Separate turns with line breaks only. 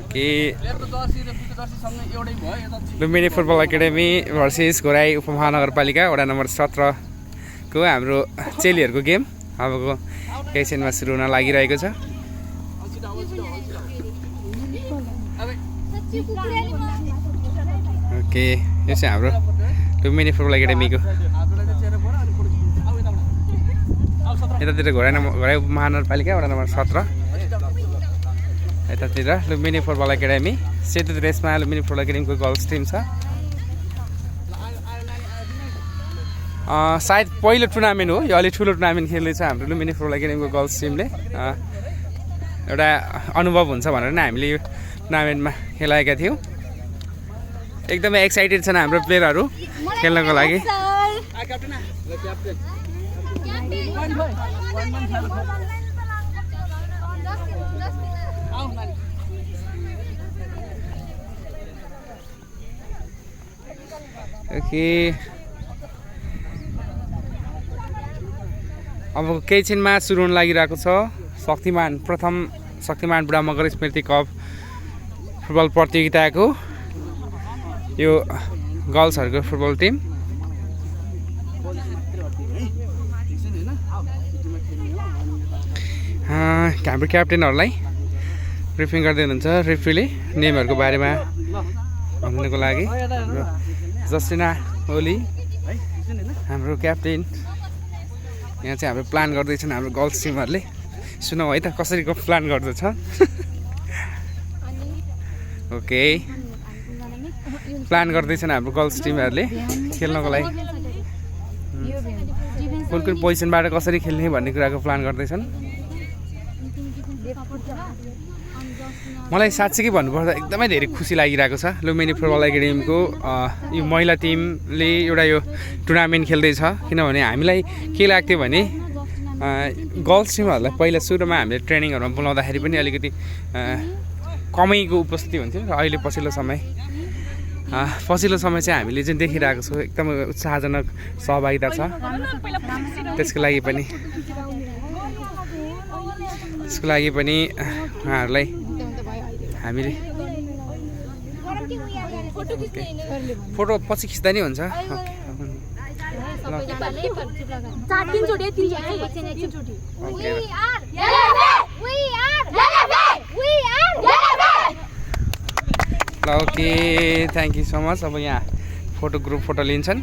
कि Lumbini football academy versus Ghorahi उपमहानगरपालिका वडा नम्बर 17 को हाम्रो चेलीहरूको गेम अबको केही क्षणमा सुरु हुन लागिरहेको छ। ओके यो चाहिँ हाम्रो लुम्बिनी फुटबल एकाडेमीको यतातिर घोराई उपमहानगरपालिका वडा नम्बर 17 यतातिर लुम्बिनी फुटबल एकाडेमी सेतो ड्रेसमा लुम्बिनी फुटबल एकाडेमीको गर्ल्स टिम छ। सायद पहिलो टुर्नामेन्ट हो यो, अलि ठुलो टुर्नामेन्ट खेल्दैछ हाम्रो लुम्बिनी फुटबल एकाडेमीको गर्ल्स टिमले। एउटा अनुभव हुन्छ भनेर नै हामीले यो टुर्नामेन्टमा खेलाएका थियौँ। एकदमै एक्साइटेड छन् हाम्रो प्लेयरहरू खेल्नको लागि। ओके अब केही क्षणमा सुरु हुन लागिरहेको छ प्रथम शक्तिमान बुढा मगर स्मृति कप फुटबल प्रतियोगिताको यो गर्ल्सहरूको फुटबल टिम। हाम्रो क्याप्टेनहरूलाई ब्रिफिङ गर्दै हुनुहुन्छ रेफ्रीले नेमहरूको बारेमा भन्नुको लागि। जस्टिना ओली हाम्रो क्याप्टेन यहाँ चाहिँ हाम्रो प्लान गर्दैछन् हाम्रो गर्ल्स टिमहरूले। सुनौ है त कसरी प्लान गर्दैछ। ओके प्लान गर्दैछन् हाम्रो गर्ल्स टिमहरूले खेल्नको लागि कुन कुन पोजिसनबाट कसरी खेल्ने भन्ने कुराको प्लान गर्दैछन्। मलाई साँच्चै भन्नुपर्दा एकदमै धेरै खुसी लागिरहेको छ लुम्बिनी फुटबल एकाडेमीको यो महिला टिमले एउटा यो टुर्नामेन्ट खेल्दैछ। किनभने हामीलाई के लाग्थ्यो भने गर्ल्स टिमहरूलाई पहिला सुरुमा हामीले ट्रेनिङहरूमा बोलाउँदाखेरि पनि अलिकति कमैको उपस्थिति हुन्थ्यो र अहिले पछिल्लो समय चाहिँ हामीले चाहिँ देखिरहेको छौँ एकदमै उत्साहजनक सहभागिता छ। त्यसको लागि पनि उहाँहरूलाई हामीले फोटो पछि खिच्दा नि हुन्छ। Okay thank you so much. अब यहाँ ग्रुप फोटो लिन्छन्।